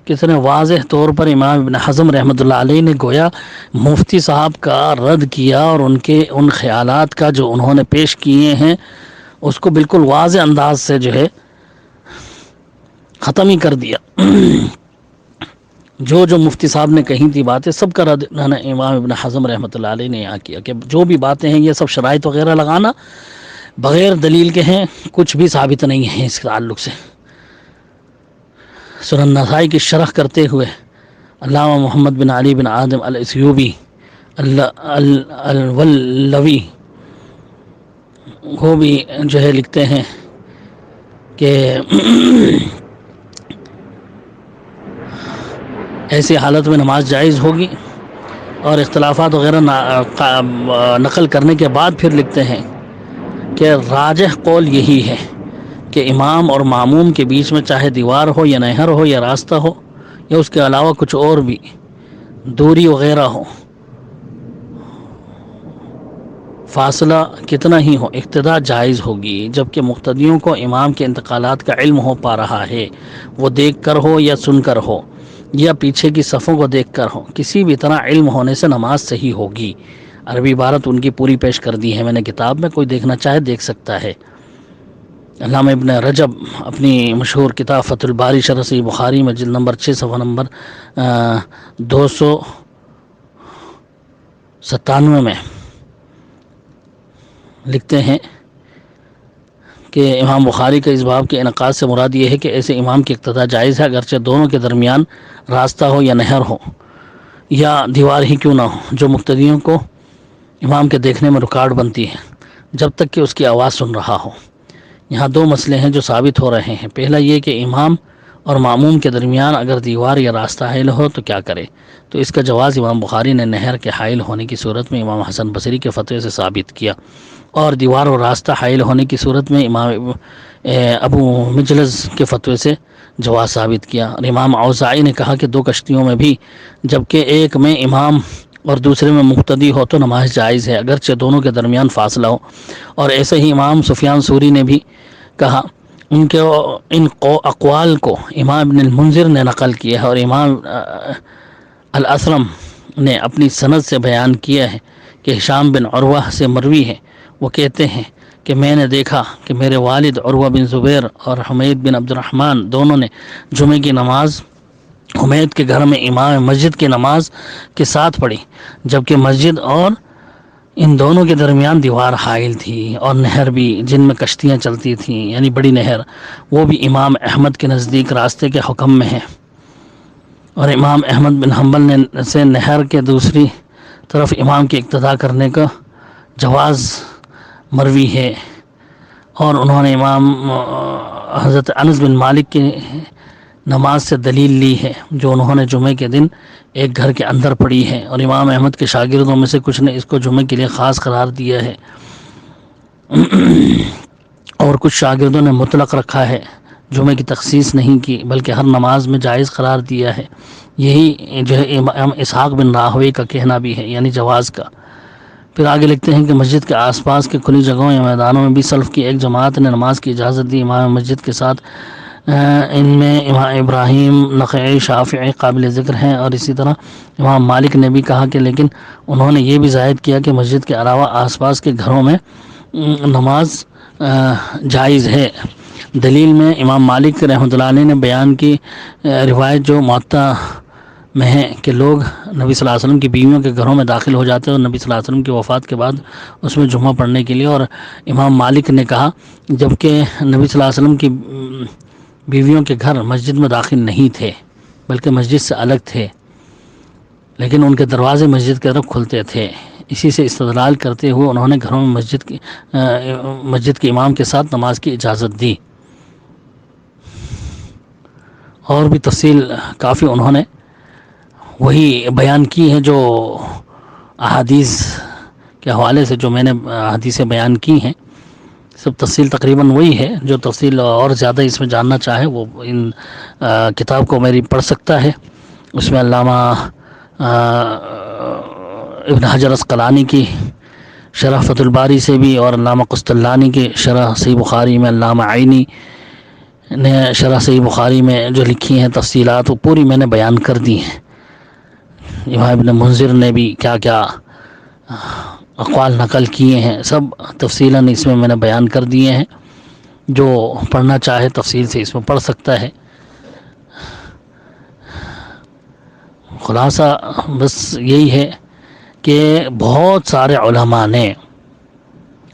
کتنے واضح طور پر امام ابن حزم رحمۃ اللہ علیہ نے گویا مفتی صاحب کا رد کیا اور ان خیالات کا جو انہوں نے پیش کیے ہیں اس کو بالکل واضح انداز سے جو ہے ختم ہی کر دیا۔ جو مفتی صاحب نے کہی تھی باتیں سب کا رد امام ابن حزم رحمۃ اللہ علیہ نے یہاں کیا کہ جو بھی باتیں ہیں یہ سب شرائط وغیرہ لگانا بغیر دلیل کے ہیں، کچھ بھی ثابت نہیں ہے اس تعلق سے۔ سنن نسائی کی شرح کرتے ہوئے علامہ محمد بن علی بن آدم الاسیوبی الولوی وہ بھی جو ہے لکھتے ہیں کہ ایسی حالت میں نماز جائز ہوگی، اور اختلافات وغیرہ نقل کرنے کے بعد پھر لکھتے ہیں کہ راجح قول یہی ہے کہ امام اور معموم کے بیچ میں چاہے دیوار ہو یا نہر ہو یا راستہ ہو یا اس کے علاوہ کچھ اور بھی دوری وغیرہ ہو، فاصلہ کتنا ہی ہو، اقتداء جائز ہوگی، جبکہ مقتدیوں کو امام کے انتقالات کا علم ہو پا رہا ہے، وہ دیکھ کر ہو یا سن کر ہو یا پیچھے کی صفوں کو دیکھ کر ہو، کسی بھی طرح علم ہونے سے نماز صحیح ہوگی۔ عربی عبارت ان کی پوری پیش کر دی ہے میں نے کتاب میں، کوئی دیکھنا چاہے دیکھ سکتا ہے۔ علامہ ابن رجب اپنی مشہور کتاب فتح الباری شرح صحیح بخاری میں جلد نمبر 6 صفحہ نمبر 297 میں لکھتے ہیں کہ امام بخاری کے اس باب کے انعقاد سے مراد یہ ہے کہ ایسے امام کی اقتداء جائز ہے اگرچہ دونوں کے درمیان راستہ ہو یا نہر ہو یا دیوار ہی کیوں نہ ہو، جو مقتدیوں کو امام کے دیکھنے میں رکاوٹ بنتی ہے جب تک کہ اس کی آواز سن رہا ہو۔ یہاں دو مسئلے ہیں جو ثابت ہو رہے ہیں۔ پہلا یہ کہ امام اور ماموم کے درمیان اگر دیوار یا راستہ حائل ہو تو کیا کرے، تو اس کا جواز امام بخاری نے نہر کے حائل ہونے کی صورت میں امام حسن بصری کے فتوے سے ثابت کیا، اور دیوار و راستہ حائل ہونے کی صورت میں امام ابو مجلس کے فتوے سے جواز ثابت کیا۔ اور امام اوزاعی نے کہا کہ دو کشتیوں میں بھی جبکہ ایک میں امام اور دوسرے میں مقتدی ہو تو نماز جائز ہے اگرچہ دونوں کے درمیان فاصلہ ہو۔ اور ایسے ہی امام سفیان ثوری نے بھی کہا، ان اقوال کو امام ابن المنذر نے نقل کیا ہے، اور امام الاسرم نے اپنی سند سے بیان کیا ہے کہ ہشام بن عروہ سے مروی ہے، وہ کہتے ہیں کہ میں نے دیکھا کہ میرے والد عروہ بن زبیر اور حمید بن عبد الرحمن دونوں نے جمعے کی نماز حمید کے گھر میں امام مسجد کی نماز کے ساتھ پڑھی، جبکہ مسجد اور ان دونوں کے درمیان دیوار حائل تھی، اور نہر بھی جن میں کشتیاں چلتی تھیں یعنی بڑی نہر، وہ بھی امام احمد کے نزدیک راستے کے حکم میں ہے۔ اور امام احمد بن حنبل نے سے نہر کے دوسری طرف امام کی اقتداء کرنے کا جواز مروی ہے، اور انہوں نے امام حضرت انس بن مالک کی نماز سے دلیل لی ہے جو انہوں نے جمعے کے دن ایک گھر کے اندر پڑھی ہے، اور امام احمد کے شاگردوں میں سے کچھ نے اس کو جمعے کے لیے خاص قرار دیا ہے، اور کچھ شاگردوں نے مطلق رکھا ہے، جمعے کی تخصیص نہیں کی بلکہ ہر نماز میں جائز قرار دیا ہے۔ یہی جو ہے امام اسحاق بن راہوی کا کہنا بھی ہے، یعنی جواز کا۔ پھر آگے لکھتے ہیں کہ مسجد کے آس پاس کے کھلی جگہوں یا میدانوں میں بھی سلف کی ایک جماعت نے نماز کی اجازت دی۔ امام مسجد کے ساتھ ان میں امام ابراہیم نخعی شافعی قابل ذکر ہیں، اور اسی طرح امام مالک نے بھی کہا کہ لیکن انہوں نے یہ بھی زائد کیا کہ مسجد کے علاوہ آس پاس کے گھروں میں نماز جائز ہے۔ دلیل میں امام مالک رحمۃ اللہ علیہ نے بیان کی روایت جو معطا میں ہے کہ لوگ نبی صلی اللہ علیہ وسلم کی بیویوں کے گھروں میں داخل ہو جاتے ہیں اور نبی صلی اللہ علیہ وسلم کی وفات کے بعد اس میں جمعہ پڑھنے کے لیے، اور امام مالک نے کہا جبکہ نبی صلی اللہ علیہ وسلم کی بیویوں کے گھر مسجد میں داخل نہیں تھے بلکہ مسجد سے الگ تھے، لیکن ان کے دروازے مسجد کی طرف کھلتے تھے۔ اسی سے استدلال کرتے ہوئے انہوں نے گھروں میں مسجد کے امام کے ساتھ نماز کی اجازت دی۔ اور بھی تفصیل کافی انہوں نے وہی بیان کی ہے جو احادیث کے حوالے سے جو میں نے حدیثیں بیان کی ہیں، سب تفصیل تقریباً وہی ہے۔ جو تفصیل اور زیادہ اس میں جاننا چاہے وہ ان کتاب کو میری پڑھ سکتا ہے۔ اس میں علامہ ابن حجر عسقلانی کی شرح فتح الباری سے بھی، اور علامہ قسطلانی کی شرح صحیح بخاری میں، علامہ عینی نے شرح صحیح بخاری میں جو لکھی ہیں تفصیلات وہ پوری میں نے بیان کر دی ہیں۔ امام ابن منذر نے بھی کیا کیا اقوال نقل کیے ہیں، سب تفصیلاً اس میں نے بیان کر دیے ہیں۔ جو پڑھنا چاہے تفصیل سے اس میں پڑھ سکتا ہے۔ خلاصہ بس یہی ہے کہ بہت سارے علماء نے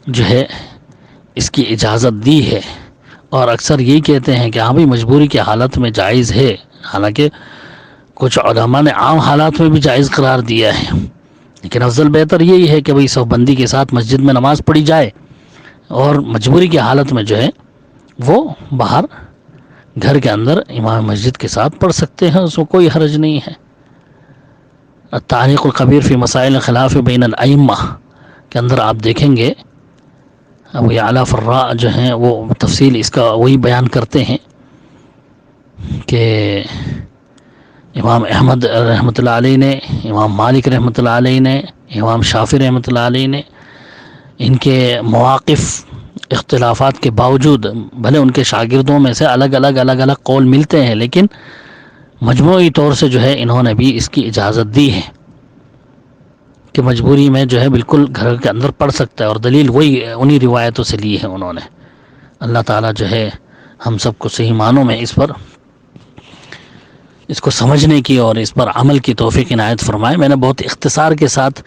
جو ہے اس کی اجازت دی ہے، اور اکثر یہی کہتے ہیں کہ ہاں بھی مجبوری کی حالت میں جائز ہے، حالانکہ کچھ علماء نے عام حالات میں بھی جائز قرار دیا ہے، لیکن افضل بہتر یہی ہے کہ بھئی صف بندی کے ساتھ مسجد میں نماز پڑھی جائے، اور مجبوری کی حالت میں جو ہے وہ باہر گھر کے اندر امام مسجد کے ساتھ پڑھ سکتے ہیں، اس میں کوئی حرج نہیں ہے۔ التعلیق القبیر فی مسائل خلاف بین الائمہ کے اندر آپ دیکھیں گے ابو یعلا فراء جو ہیں وہ تفصیل اس کا وہی بیان کرتے ہیں کہ امام احمد رحمۃ اللہ علیہ نے، امام مالک رحمۃ اللہ علیہ نے، امام شافعی رحمۃ اللہ علیہ نے، ان کے مواقف اختلافات کے باوجود بھلے ان کے شاگردوں میں سے الگ الگ قول ملتے ہیں، لیکن مجموعی طور سے جو ہے انہوں نے بھی اس کی اجازت دی ہے کہ مجبوری میں جو ہے بالکل گھر کے اندر پڑھ سکتا ہے، اور دلیل وہی انہی روایتوں سے لی ہے انہوں نے۔ اللہ تعالیٰ جو ہے ہم سب کو صحیح معنوں میں اس کو سمجھنے کی اور اس پر عمل کی توفیق عنایت فرمائے۔ میں نے بہت اختصار کے ساتھ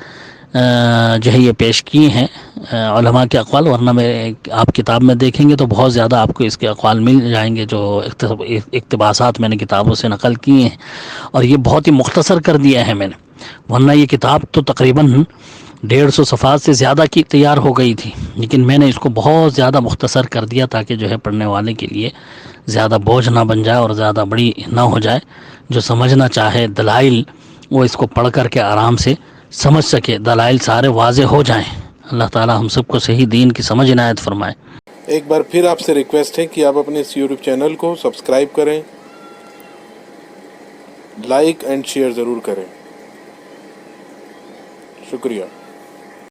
جو ہے یہ پیش کیے ہیں علماء کے اقوال، ورنہ میں آپ کتاب میں دیکھیں گے تو بہت زیادہ آپ کو اس کے اقوال مل جائیں گے جو اقتباسات میں نے کتابوں سے نقل کیے ہیں، اور یہ بہت ہی مختصر کر دیا ہے میں نے، ورنہ یہ کتاب تو تقریباً 150 صفحات سے زیادہ کی تیار ہو گئی تھی، لیکن میں نے اس کو بہت زیادہ مختصر کر دیا تاکہ جو ہے پڑھنے والے کے لیے زیادہ بوجھ نہ بن جائے اور زیادہ بڑی نہ ہو جائے. جو سمجھنا چاہے دلائل وہ اس کو پڑھ کر کے آرام سے سمجھ سکے، دلائل سارے واضح ہو جائیں. اللہ تعالی ہم سب کو صحیح دین کی سمجھ عنایت فرمائے. ایک بار پھر آپ سے ریکویسٹ ہے کہ آپ اپنے اس یوٹیوب چینل کو سبسکرائب کریں، لائک اینڈ شیئر ضرور کریں. شکریہ.